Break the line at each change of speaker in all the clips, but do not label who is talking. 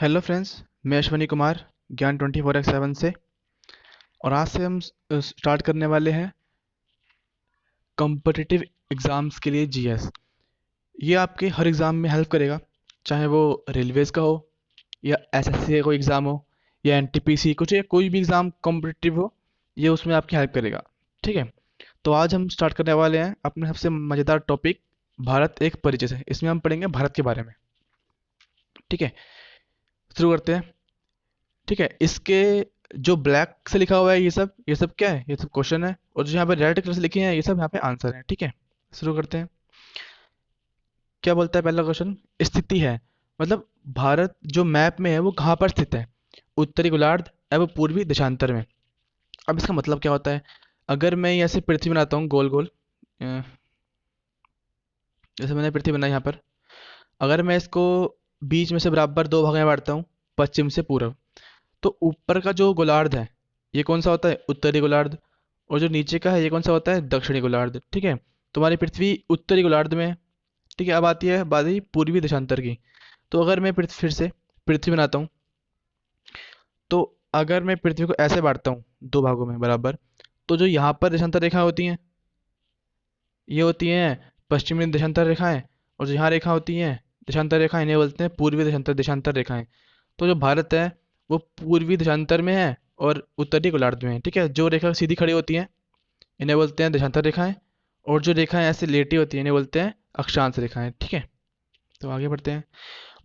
Hello friends. मैं अश्वनी कुमार ज्ञान 24/7 से। और आज से हम स्टार्ट करने वाले हैं कॉम्पिटिटिव एग्ज़ाम्स के लिए जीएस। ये आपके हर एग्ज़ाम में हेल्प करेगा, चाहे वो रेलवेज़ का हो या एसएससी का कोई एग्ज़ाम हो या एनटीपीसी कुछ या कोई भी एग्ज़ाम कॉम्पिटिटिव हो, ये उसमें आपकी हेल्प करेगा। ठीक है, तो आज हम स्टार्ट करने वाले हैं अपने सबसे मज़ेदार टॉपिक भारत एक परिचय से। इसमें हम पढ़ेंगे भारत के बारे में। ठीक है, शुरू करते हैं। ठीक है, इसके जो ब्लैक से लिखा हुआ है ये सब क्या है? ये सब क्वेश्चन है, और जो यहाँ पे रेड कलर से लिखे हैं ये सब यहाँ पे आंसर है। ठीक है, शुरू करते हैं। क्या बोलता है पहला क्वेश्चन? स्थिति है, मतलब भारत जो मैप में है वो कहाँ पर स्थित है? उत्तरी गोलार्ध एवं पूर्वी देशांतर में। अब इसका मतलब क्या होता है? अगर मैं ऐसे पृथ्वी बनाता हूँ गोल गोल, जैसे मैंने पृथ्वी बनाई यहाँ पर, अगर मैं इसको बीच में से बराबर दो भागों में बांटता हूँ, पश्चिम से पूर्व, तो ऊपर का जो गोलार्ध है ये कौन सा होता है? उत्तरी गोलार्ध। और जो नीचे का है ये कौन सा होता है? दक्षिणी गोलार्ध। ठीक है, तुम्हारी पृथ्वी उत्तरी गोलार्ध में है। ठीक है, अब आती है बारी पूर्वी देशांतर की। तो अगर मैं फिर से पृथ्वी बनाता हूँ, तो अगर मैं पृथ्वी को ऐसे बांटता हूँ दो भागों में बराबर, तो जो यहाँ पर देशांतर रेखा होती हैं ये होती हैं पश्चिमी देशांतर रेखाएं, और जो यहाँ रेखा होती हैं देशांतर रेखाएं इन्हें बोलते हैं पूर्वी देशांतर देशांतर रेखाएं। तो जो भारत है वो पूर्वी देशांतर में है और उत्तरी गोलार्ध में है। ठीक है, जो रेखा सीधी खड़ी होती है इन्हें बोलते हैं देशांतर रेखाएं, और जो रेखाएं ऐसे लेटी होती हैं इन्हें बोलते हैं अक्षांश रेखाएं। ठीक है, तो आगे बढ़ते हैं।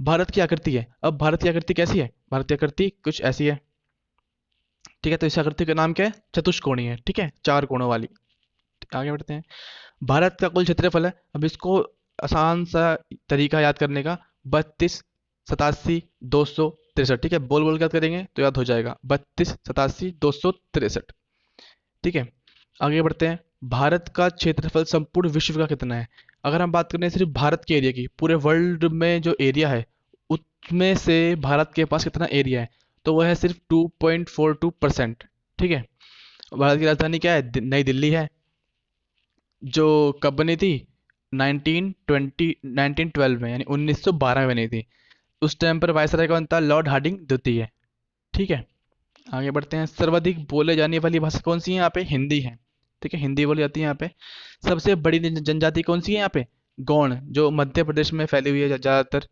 भारत की आकृति है, अब भारत की आकृति कैसी है? भारत की आकृति कुछ ऐसी है। ठीक है, तो इस आकृति का नाम क्या है? चतुष्कोणीय है। ठीक है, चार कोणों वाली। आगे बढ़ते हैं। भारत का कुल क्षेत्रफल है, अब इसको आसान सा तरीका याद करने का, 32 87 263। ठीक है, बोल बोल के याद करेंगे तो याद हो जाएगा, 32 87 263। ठीक है, आगे बढ़ते हैं। भारत का क्षेत्रफल संपूर्ण विश्व का कितना है? अगर हम बात करें सिर्फ भारत के एरिया की, पूरे वर्ल्ड में जो एरिया है उसमें से भारत के पास कितना एरिया है? तो वह है सिर्फ 2.42%। ठीक है, भारत की राजधानी क्या है? नई दिल्ली है, जो कब बनी थी? 1912 में, यानी 1912 में बनी थी। उस टाइम पर वायसराय कौन था? लॉर्ड हार्डिंग द्वितीय। ठीक है, आगे बढ़ते हैं। सर्वाधिक बोले जाने वाली भाषा कौन सी है? यहाँ पे हिंदी है। ठीक है, हिंदी बोली जाती है यहाँ पे। सबसे बड़ी जनजाति कौन सी है यहाँ पे? गौड़, जो मध्य प्रदेश में फैली हुई है ज़्यादातर।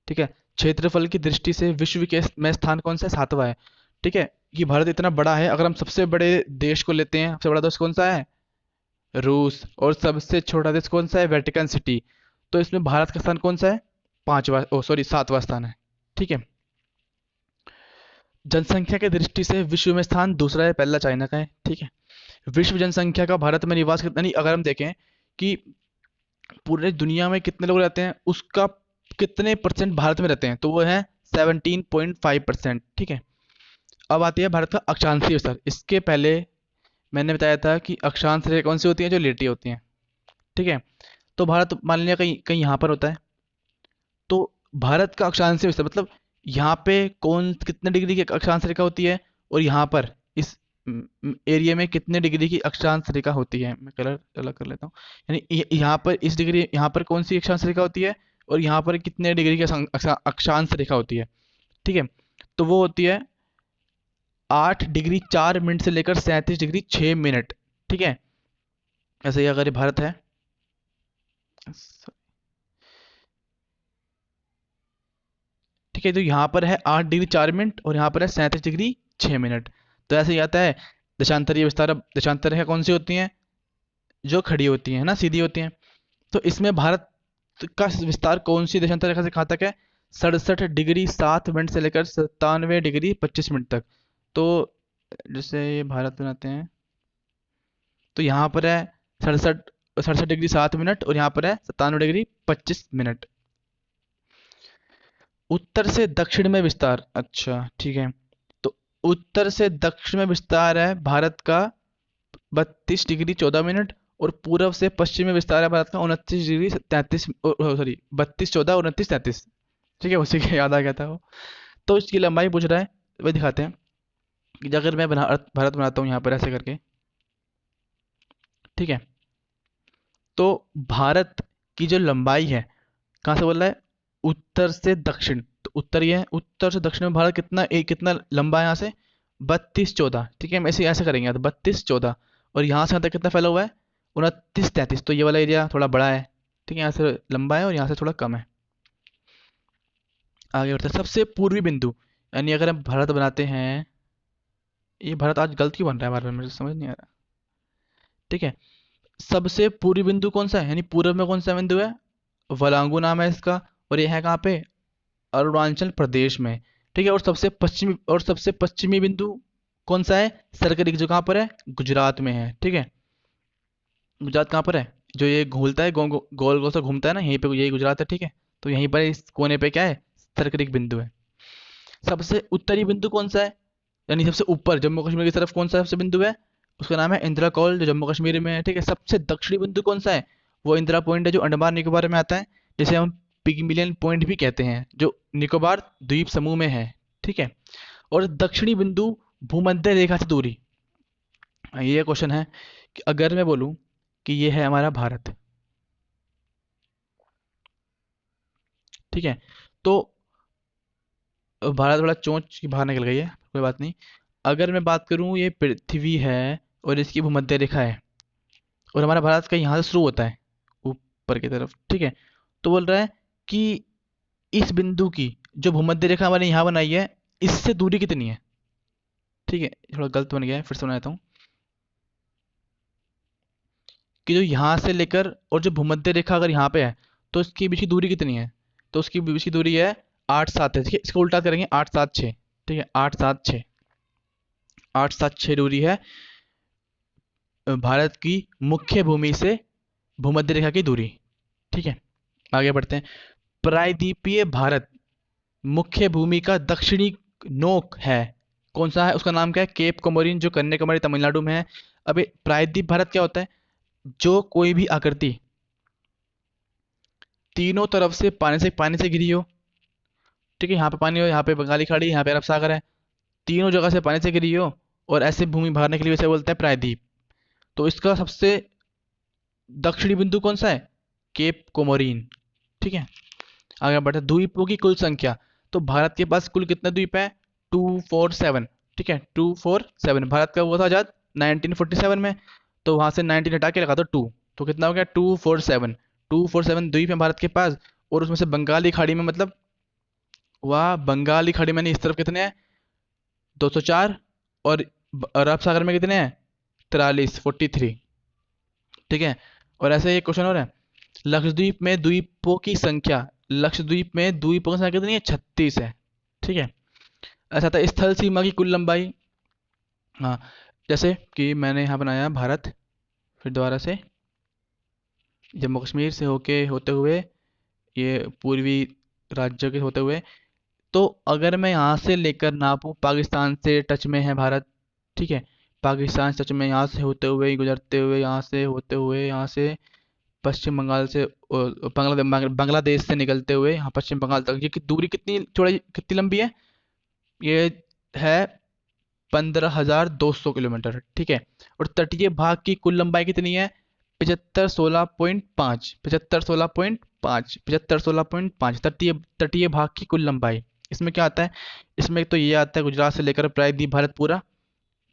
ठीक है, क्षेत्रफल की दृष्टि से विश्व के में स्थान कौन सा है? 7वां है। ठीक है, कि भारत इतना बड़ा है, अगर हम सबसे बड़े देश को लेते हैं, सबसे बड़ा देश कौन सा है? रूस। और सबसे छोटा देश कौन सा है? Vatican city. तो इसमें भारत का स्थान कौन सा है? पांचवा, ओ सॉरी, 7वां स्थान है। ठीक है, जनसंख्या की दृष्टि से विश्व में स्थान दूसरा है, पहला चाइना का है। ठीक है, विश्व जनसंख्या का भारत में निवास कितना, नहीं अगर हम देखें कि पूरे दुनिया में कितने लोग रहते हैं उसका कितने परसेंट भारत में रहते हैं, तो वो है 17.5%। ठीक है, अब आती है भारत का अक्षांशीय विस्तार। इसके पहले मैंने बताया था कि अक्षांश रेखा कौन सी होती है? जो लेटी होती हैं। ठीक है, तो भारत मान लिया कहीं कहीं यहाँ पर होता है, तो भारत का अक्षांशीय विस्तार मतलब यहाँ पे कौन कितने डिग्री की अक्षांश रेखा होती है, और यहाँ पर इस एरिया में कितने डिग्री की अक्षांश रेखा होती है। मैं कलर अलग कर लेता हूँ। यानी यहाँ पर इस डिग्री, यहाँ पर कौन सी अक्षांश रेखा होती है, और यहाँ पर कितने डिग्री की अक्षांश रेखा होती है। ठीक है, तो वो होती है 8 डिग्री 4 मिनट से लेकर 37 डिग्री 6 मिनट। ठीक है, ऐसे ही अगर ये भारत है, ठीक है, तो यहाँ पर है 8 डिग्री 4 मिनट और यहाँ पर है 37 डिग्री 6 मिनट। तो ऐसे ही आता है देशांतरीय विस्तार। अब देशांतर रेखा कौन सी होती हैं? जो खड़ी होती हैं ना, सीधी होती हैं। तो इसमें भारत का विस्तार कौन सी देशांतर रेखा से कहाँ तक है? 67 डिग्री 7 मिनट से लेकर 97 डिग्री 25 मिनट तक। तो जैसे ये भारत बनाते हैं, तो यहाँ पर है 67 डिग्री 7 मिनट, और यहाँ पर है 97 डिग्री 25 मिनट। उत्तर से दक्षिण में विस्तार, अच्छा ठीक है, तो उत्तर से दक्षिण में विस्तार है भारत का 32 डिग्री 14 मिनट, और पूर्व से पश्चिम में विस्तार है भारत का 29 डिग्री 33, सॉरी 32 14 29 33। ठीक है, उसी के याद आ गया था वो। तो इसकी लंबाई पूछ रहा है, वही दिखाते हैं कि अगर मैं भारत बनाता हूँ यहाँ पर ऐसे करके। ठीक है, तो भारत की जो लंबाई है, कहाँ से बोल रहा है? उत्तर से दक्षिण, तो उत्तरी है, उत्तर से दक्षिण में भारत कितना लंबा है यहाँ से, 32-14, ठीक है। हम ऐसे ऐसे करेंगे तो 32-14, और यहाँ से यहाँ तक कितना फैला हुआ है, 29-33, तो ये वाला एरिया थोड़ा बड़ा है, ठीक है, यहाँ से लंबा है और यहाँ से थोड़ा कम है। आगे बढ़ते हैं, सबसे पूर्वी बिंदु, यानी अगर हम भारत बनाते हैं, ये भारत आज गलत क्यों बन रहा है बार बार, मुझे समझ नहीं आ रहा, ठीक है। सबसे पूर्वी बिंदु कौन सा है, यानी पूर्व में कौन सा बिंदु है, वलांगू नाम है इसका, और ये है कहाँ पे, अरुणाचल प्रदेश में, ठीक है। और सबसे पश्चिमी बिंदु कौन सा है, सरकरी, जो कहाँ पर है, गुजरात में है, ठीक है। गुजरात कहाँ पर है, जो ये घूमता है, गोल गोल सा घूमता है ना, यहीं पे यही गुजरात है, ठीक है। तो यहीं पर इस कोने पे क्या है, सरकरी बिंदु है। सबसे उत्तरी बिंदु कौन सा है, यानी सबसे ऊपर जम्मू कश्मीर की तरफ कौन सा सबसे बिंदु है, उसका नाम है इंदिरा कौल, जो जम्मू कश्मीर में है, ठीक है। सबसे दक्षिणी बिंदु कौन सा है, वो इंदिरा पॉइंट है, जो अंडमान निकोबार में आता है, जिसे हम पिगमिलियन पॉइंट भी कहते हैं, जो निकोबार द्वीप समूह में है, ठीक है। और दक्षिणी बिंदु भूमध्य रेखा से दूरी, ये क्वेश्चन है कि अगर मैं बोलूं कि ये है हमारा भारत, ठीक है, तो भारत थोड़ा चोंच की बाहर निकल गई है, कोई बात नहीं। अगर मैं बात करूं, ये पृथ्वी है और इसकी भूमध्य रेखा है, और हमारा भारत का यहाँ से शुरू होता है ऊपर की तरफ, ठीक है। तो बोल रहा है कि इस बिंदु की जो भूमध्य रेखा हमारे यहाँ बनाई है, इससे दूरी कितनी है, ठीक है। थोड़ा गलत बन गया है, फिर से बनाता हूँ, कि जो यहाँ से लेकर और जो भूमध्य रेखा अगर यहाँ पे है, तो इसके बीच की दूरी कितनी है, तो उसकी बीच की दूरी है 8-7 है, ठीक है। इसको उल्टा करेंगे, 8-7-6, ठीक है, 8-7-6, 8-7-6 दूरी है भारत की मुख्य भूमि से भूमध्य रेखा की दूरी, ठीक है। आगे बढ़ते हैं, प्रायद्वीपीय भारत मुख्य भूमि का दक्षिणी नोक है, कौन सा है, उसका नाम क्या है, केप कोमोरिन, जो कन्याकुमारी तमिलनाडु में है। अबे प्रायद्वीप भारत क्या होता है, जो कोई भी आकृति तीनों तरफ से पानी से घिरी हो, ठीक है। यहाँ पे पानी हो, यहाँ पे बंगाली खाड़ी, यहाँ पे अरब सागर है, तीनों जगह से पानी से घिरी हो, और ऐसे भूमि भरने के लिए इसे बोलते हैं प्रायद्वीप। तो इसका सबसे दक्षिणी बिंदु कौन सा है, केप कोमोरिन, ठीक है। आगे बढ़ते हैं, द्वीपों की कुल संख्या, तो भारत के पास कुल कितने द्वीप है, 247, ठीक है, 247। भारत का हुआ था आजाद 1947 में, तो वहां से 19 हटा के लगा दो 2, तो कितना हो गया, 247 द्वीप है भारत के पास। और उसमें से बंगाली खाड़ी में, मतलब वह बंगाली खाड़ी में नहीं, इस तरफ कितने हैं, 204, और अरब सागर में कितने हैं, 43, ठीक है। और ऐसे एक क्वेश्चन और है, लक्षद्वीप में द्वीपों की संख्या, लक्षद्वीप में द्वीपों की संख्या कितनी है, 36 है, ठीक है। ऐसा था स्थल सीमा की कुल लंबाई, हाँ, जैसे कि मैंने यहाँ बनाया भारत, फिर दोबारा से जम्मू कश्मीर से होते हुए ये पूर्वी राज्यों के होते हुए, तो अगर मैं यहाँ से लेकर नापूं, पाकिस्तान से टच में है भारत, ठीक है, पाकिस्तान से टच में, यहाँ से होते हुए गुजरते हुए, यहाँ से होते हुए, यहाँ से पश्चिम बंगाल से बांग्लादेश से निकलते हुए यहाँ पश्चिम बंगाल तक, ये दूरी कितनी चौड़ाई कितनी लंबी है, ये है 15,200 किलोमीटर, ठीक है। और तटीय भाग की कुल लंबाई कितनी है, 75-16.5, 75-16.5 तटीय भाग की कुल लंबाई। इसमें क्या आता है, इसमें तो ये आता है गुजरात से लेकर प्रायद्वीप भारत पूरा,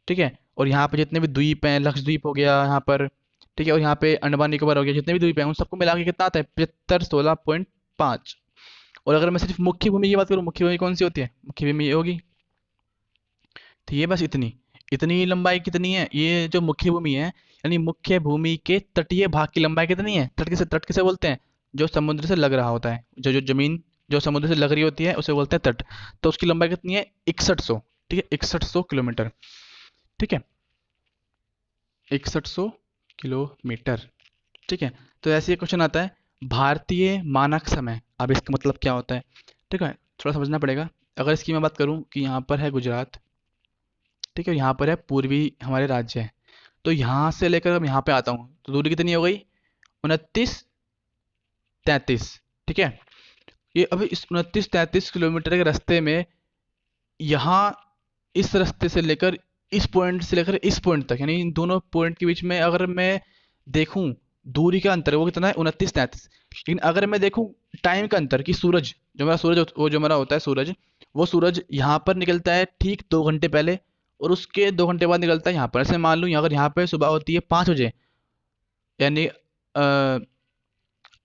ठीक है। और यहाँ पे जितने भी द्वीप हैं, लक्षद्वीप हो गया यहाँ पर, ठीक है, और यहाँ पे अंडमान निकोबार हो गया, जितने भी द्वीप हैं उन सबको मिला के कितना आता है, 75-16.5। और अगर मैं सिर्फ मुख्य भूमि की बात करूँ, मुख्य भूमि कौन सी होती है, मुख्य भूमि ये होगी, तो ये बस इतनी इतनी लंबाई कितनी है, ये जो मुख्य भूमि है, यानी मुख्य भूमि के तटीय भाग की लंबाई कितनी है, तट किसे बोलते हैं, जो समुद्र से लग रहा होता है, जो जो जमीन जो समुद्र से लग रही होती है उसे बोलते हैं तट। तो उसकी लंबाई कितनी है, 6100, ठीक है, 6100 किलोमीटर, ठीक है, 6100 किलोमीटर, ठीक है। तो ऐसे ही क्वेश्चन आता है, भारतीय मानक समय, अब इसका मतलब क्या होता है, ठीक है, थोड़ा समझना पड़ेगा। अगर इसकी मैं बात करूं कि यहाँ पर है गुजरात, ठीक है, यहाँ पर है पूर्वी हमारे राज्य है, तो यहाँ से लेकर मैं यहाँ पे आता हूँ, तो दूरी कितनी हो गई, 29-33, ठीक है। ये अभी इस 29-33 किलोमीटर के रास्ते में, यहाँ इस रास्ते से लेकर इस पॉइंट से लेकर इस पॉइंट तक, यानी इन दोनों पॉइंट के बीच में अगर मैं देखूं, दूरी का अंतर है वो कितना है, 29-33। लेकिन अगर मैं देखूं टाइम का अंतर, कि सूरज, जो मेरा सूरज वो जो मेरा होता है सूरज, वो सूरज यहाँ पर निकलता है ठीक 2 घंटे पहले, और उसके 2 घंटे बाद निकलता है यहाँ पर। ऐसे मान लूँ अगर यहाँ पे सुबह होती है 5 बजे, यानी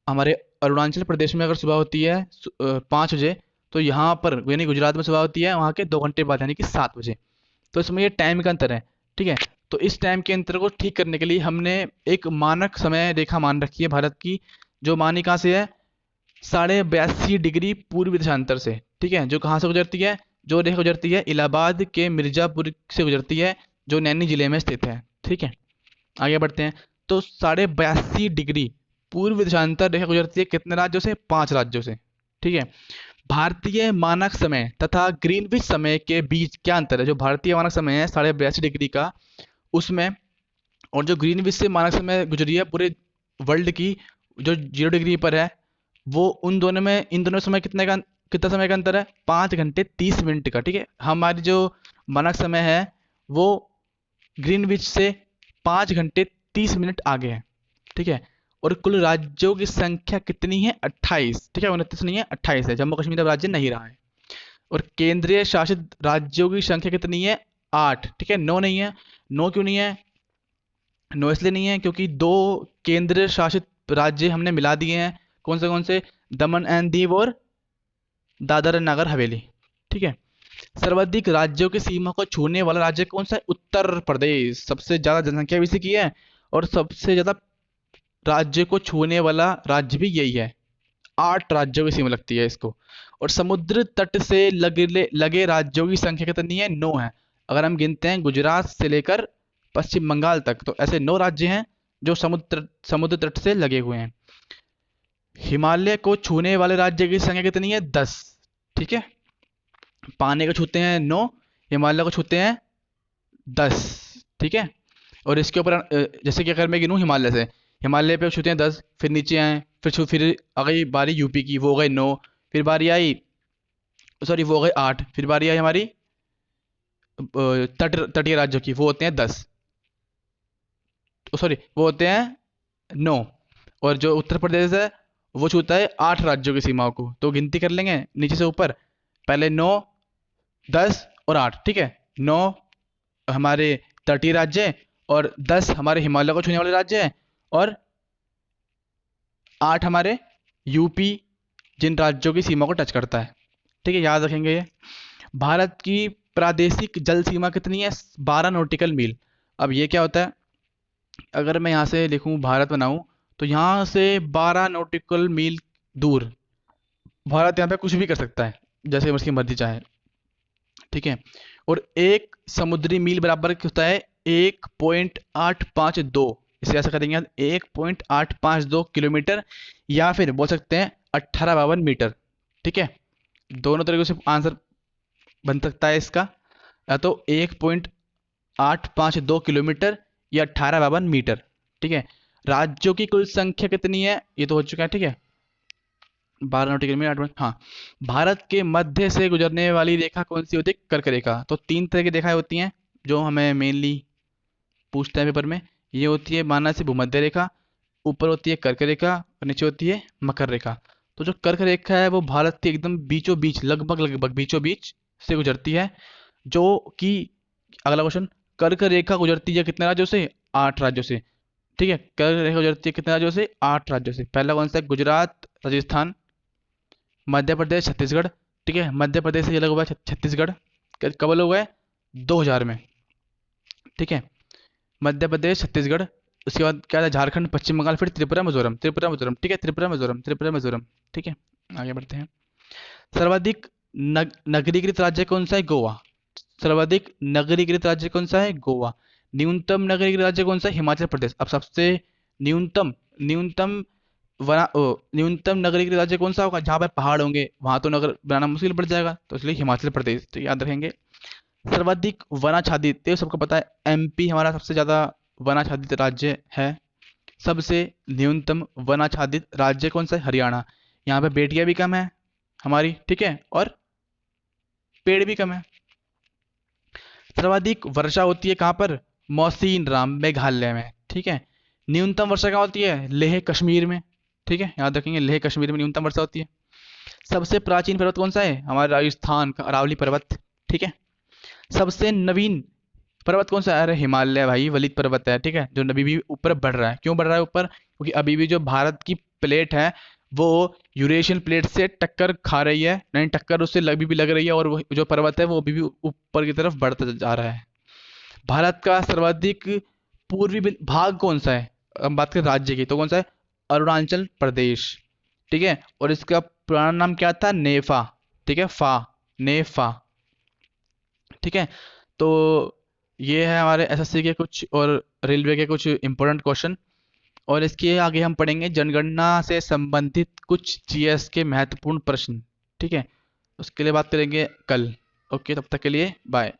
हमारे अरुणाचल प्रदेश में अगर सुबह होती है 5 बजे, तो यहाँ पर यानी गुजरात में सुबह होती है वहाँ के 2 घंटे बाद यानी कि 7 बजे। तो इसमें ये टाइम का अंतर है। ठीक है, तो इस टाइम के अंतर को ठीक करने के लिए हमने एक मानक समय रेखा मान रखी है भारत की, जो मानी कहाँ से है, 82.5 डिग्री पूर्व देशांतर से। ठीक है, जो कहाँ से गुजरती है, जो रेखा गुजरती है इलाहाबाद के मिर्जापुर से गुजरती है, जो नैनी जिले में स्थित है। ठीक है, आगे बढ़ते हैं। तो 82.5 डिग्री पूर्व देशांतर रेखा गुजरती है कितने राज्यों से, 5 राज्यों से। ठीक है, भारतीय मानक समय तथा ग्रीनविच समय के बीच क्या अंतर है। जो भारतीय मानक समय है 82.5 डिग्री का, उसमें, और जो ग्रीनविच से मानक समय गुजरी है पूरे वर्ल्ड की, जो 0 डिग्री पर है, वो उन दोनों में, इन दोनों समय कितना समय का अंतर है, 5 घंटे 30 मिनट का। ठीक है, हमारी जो मानक समय है वो ग्रीनविच से 5 घंटे 30 मिनट आगे है। ठीक है, और कुल राज्यों की संख्या कितनी है, 28। ठीक है, 29 नहीं है, 28 है। जम्मू कश्मीर अब राज्य नहीं रहा है। और केंद्रीय शासित राज्यों की संख्या कितनी है, 8। ठीक है, 9 नहीं है। 9 क्यों नहीं है, 9 इसलिए नहीं है क्योंकि 2 केंद्र शासित राज्य हमने मिला दिए हैं। कौन से, दमन एंड दीव और दादर एंड नागर हवेली। ठीक है, सर्वाधिक राज्यों की सीमा को छूने वाला राज्य कौन सा है, उत्तर प्रदेश। सबसे ज्यादा जनसंख्या भी इसी की है, और सबसे ज्यादा राज्य को छूने वाला राज्य भी यही है। 8 राज्यों की सीमा लगती है इसको। और समुद्र तट से लगे लगे राज्यों की संख्या कितनी है, 9 है। अगर हम गिनते हैं गुजरात से लेकर पश्चिम बंगाल तक, तो ऐसे 9 राज्य हैं जो समुद्र तट से लगे हुए हैं। हिमालय को छूने वाले राज्य की संख्या कितनी है, 10। ठीक है, पानी को छूते हैं 9, हिमालय को छूते हैं 10। ठीक है, और इसके ऊपर जैसे कि अगर मैं गिनूँ हिमालय से, हिमालय पे छूते हैं 10, फिर नीचे आए, फिर आ गई बारी यूपी की, वो हो गए 9। फिर बारी आई, सॉरी वो हो गए 8। फिर बारी आई हमारी तटीय राज्यों की, वो होते हैं 10, सॉरी वो होते हैं 9। और जो उत्तर प्रदेश है वो छूता है 8 राज्यों की सीमाओं को। तो गिनती कर लेंगे नीचे से ऊपर, पहले 9, 10 और 8। ठीक है, 9 हमारे तटीय राज्य हैं, और 10 हमारे हिमालय को छूने वाले राज्य हैं, और 8 हमारे यूपी, जिन राज्यों की सीमा को टच करता है। ठीक है, याद रखेंगे ये। भारत की प्रादेशिक जल सीमा कितनी है, 12 नॉटिकल मील। अब ये क्या होता है, अगर मैं यहाँ से लिखूँ भारत बनाऊँ, तो यहाँ से 12 नॉटिकल मील दूर भारत यहाँ पे कुछ भी कर सकता है जैसे उसकी मर्जी चाहे। ठीक है, और एक समुद्री मील बराबर होता है 1.852। इसे ऐसा करेंगे 1.852 किलोमीटर, या फिर बोल सकते हैं 1852 मीटर। ठीक है, दोनों तरीकों से आंसर बन सकता है इसका, या तो 1.852 किलोमीटर या 1852 मीटर। ठीक है, राज्यों की कुल संख्या कितनी है, ये तो हो चुका है। ठीक है, 12 नॉटिकल मील 8। हाँ, भारत के मध्य से गुजरने वाली रेखा कौन सी होती है, कर्क रेखा। तो 3 तरह की रेखाएं होती हैं जो हमें मेनली पूछते हैं पेपर में। ये होती है माना से भूमध्य रेखा, ऊपर होती है कर्क रेखा, और नीचे होती है मकर रेखा। तो जो कर्क रेखा है वो भारत के एकदम बीचों बीच, लगभग बीचों बीच से गुजरती है। जो कि अगला क्वेश्चन, कर्क रेखा गुजरती है कितने राज्यों से, 8 राज्यों से। ठीक है, कर्क रेखा गुजरती है कितने राज्यों से, 8 राज्यों से। पहला कौन सा है, गुजरात, राजस्थान, मध्य प्रदेश, छत्तीसगढ़। ठीक है, मध्य प्रदेश से ये अलग हुआ है छत्तीसगढ़, कब अलग हुआ है, 2000 में। ठीक है, मध्य प्रदेश, छत्तीसगढ़, उसके बाद क्या था, झारखंड, पश्चिम बंगाल, फिर त्रिपुरा मिजोरम, त्रिपुरा मिजोरम। ठीक है, त्रिपुरा मिजोरम, त्रिपुरा मिजोरम। ठीक है, आगे बढ़ते हैं। सर्वाधिक नगरीकृत राज्य कौन सा है, गोवा। सर्वाधिक नगरीकृत राज्य कौन सा है, गोवा। न्यूनतम नगरीकृत राज्य कौन सा है, हिमाचल प्रदेश। अब सबसे न्यूनतम न्यूनतम न्यूनतम नगरीकृत राज्य कौन सा होगा, जहाँ पे पहाड़ होंगे वहां तो नगर बनाना मुश्किल पड़ जाएगा, तो इसलिए हिमाचल प्रदेश, तो याद रखेंगे। सर्वाधिक वनाच्छादित, ये सबको पता है एमपी हमारा सबसे ज्यादा वनाच्छादित राज्य है। सबसे न्यूनतम वनाच्छादित राज्य कौन सा है, हरियाणा। यहाँ पे बेटियां भी कम है हमारी, ठीक है, और पेड़ भी कम है। सर्वाधिक वर्षा होती है कहाँ पर, मौसीन राम, मेघालय में। ठीक है, न्यूनतम वर्षा कहाँ होती है? लेह कश्मीर में। ठीक है, याद रखेंगे, लेह कश्मीर में न्यूनतम वर्षा होती है। सबसे प्राचीन पर्वत कौन सा है? हमारा राजस्थान का अरावली पर्वत। ठीक है। सबसे नवीन पर्वत कौन सा है? अरे हिमालय भाई, वलित पर्वत है। ठीक है, जो अभी भी ऊपर बढ़ रहा है। क्यों बढ़ रहा है ऊपर? क्योंकि अभी भी जो भारत की प्लेट है वो यूरेशियन प्लेट से टक्कर खा रही है, नहीं टक्कर उससे अभी भी लग रही है, और वो जो पर्वत है वो अभी भी ऊपर की तरफ बढ़ता जा रहा है। भारत का सर्वाधिक पूर्वी भाग कौन सा है? हम बात करें राज्य की तो कौन सा है? अरुणाचल प्रदेश। ठीक है, और इसका पुराना नाम क्या था? नेफा। ठीक है, फा, नेफा। ठीक है। तो ये है हमारे एसएससी के कुछ और रेलवे के कुछ इंपॉर्टेंट क्वेश्चन। और इसके आगे हम पढ़ेंगे जनगणना से संबंधित कुछ जीएस के महत्वपूर्ण प्रश्न। ठीक है, उसके लिए बात करेंगे कल। ओके, तब तक के लिए बाय।